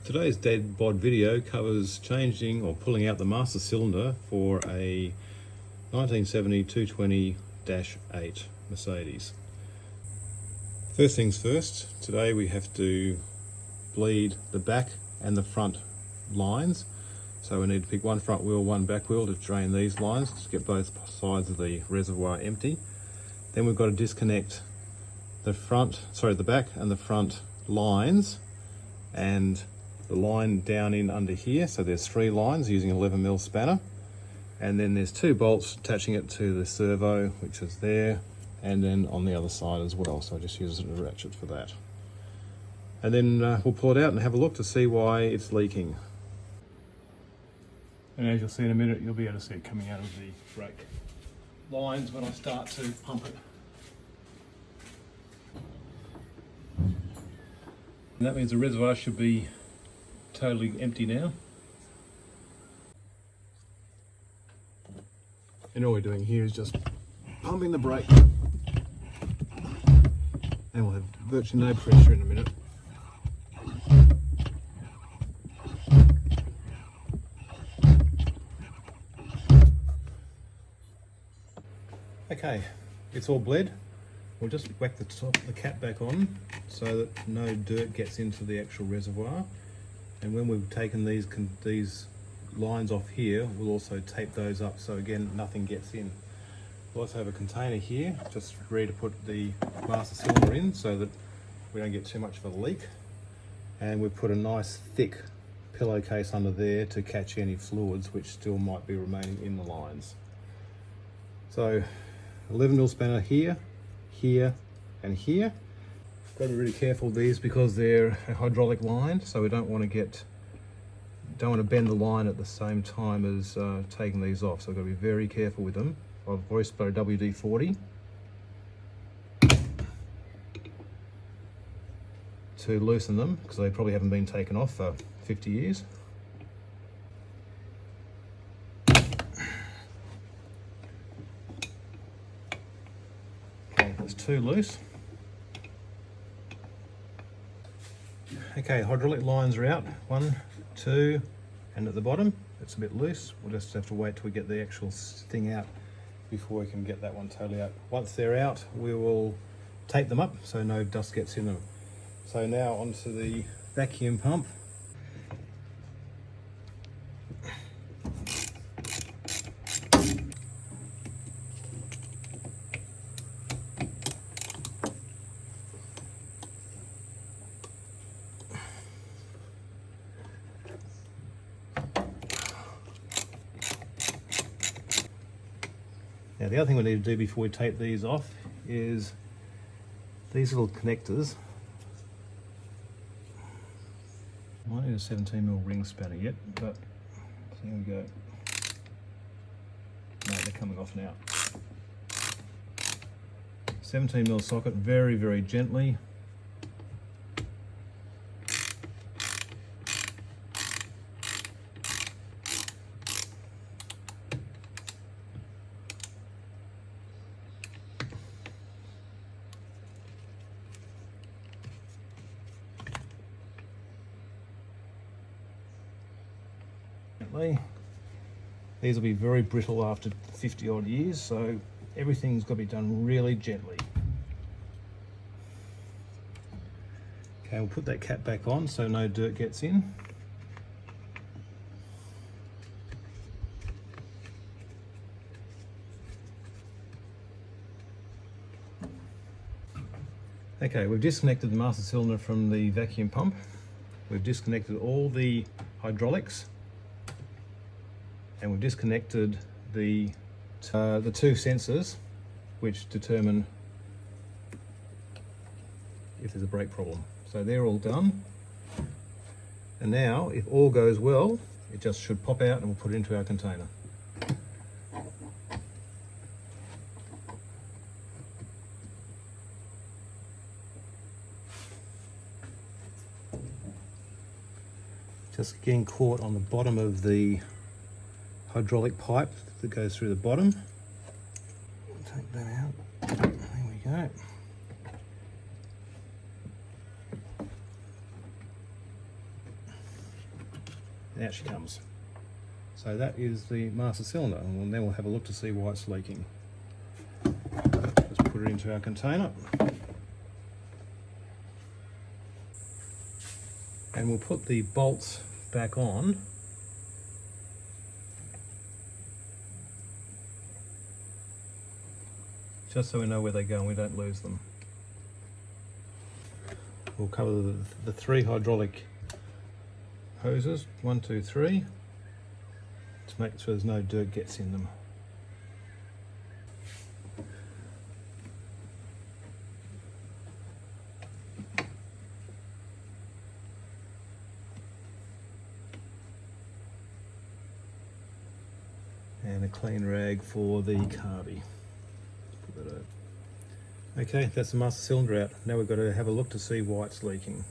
Today's dead bod video covers changing or pulling out the master cylinder for a 1970 220-8 Mercedes. First things first, today we have to bleed the back and the front lines. So we need to pick one front wheel, one back wheel to drain these lines to get both sides of the reservoir empty. Then we've got to disconnect the back and the front lines and the line down in under here. So there's 3 lines using 11mm spanner, and then there's 2 bolts attaching it to the servo, which is there, and then on the other side as well. So I just use a ratchet for that. And then we'll pull it out and have a look to see why it's leaking. And as you'll see in a minute, you'll be able to see it coming out of the brake lines when I start to pump it. And that means the reservoir should be totally empty now. And all we're doing here is just pumping the brake. And we'll have virtually no pressure in a minute. Okay, it's all bled. We'll just whack the cap back on so that no dirt gets into the actual reservoir. And when we've taken these lines off here, we'll also tape those up so again nothing gets in. We'll also have a container here just ready to put the master cylinder in so that we don't get too much of a leak. And we've put a nice thick pillowcase under there to catch any fluids which still might be remaining in the lines. So 11mm spanner here, here and here. Got to be really careful with these because they're a hydraulic line, so we don't want to bend the line at the same time as taking these off. So we've got to be very careful with them. I've always put a WD-40 to loosen them because they probably haven't been taken off for 50 years. Okay, there's 2 loose. Okay, hydraulic lines are out, 1, 2, and at the bottom it's a bit loose. We'll just have to wait till we get the actual thing out before we can get that one totally out. Once they're out, we will tape them up so no dust gets in them. So now onto the vacuum pump. Now the other thing we need to do before we take these off is these little connectors. I might need a 17mm ring spanner yet, but here we go. No, they're coming off now. 17mm socket, very, very gently. These will be very brittle after 50 odd years, so everything's got to be done really gently. Okay, we'll put that cap back on so no dirt gets in. Okay, we've disconnected the master cylinder from the vacuum pump. We've disconnected all the hydraulics. And we've disconnected the 2 sensors which determine if there's a brake problem. So they're all done. And now, if all goes well, it just should pop out and we'll put it into our container. Just getting caught on the bottom of the hydraulic pipe that goes through the bottom. Take that out. There we go. And out she comes. So that is the master cylinder, and then we'll have a look to see why it's leaking. Let's put it into our container. And we'll put the bolts back on. Just so we know where they go and we don't lose them. We'll cover the 3 hydraulic hoses, 1, 2, 3, to make sure there's no dirt gets in them. And a clean rag for the carby. Put that over. Okay, that's the master cylinder out. Now we've got to have a look to see why it's leaking.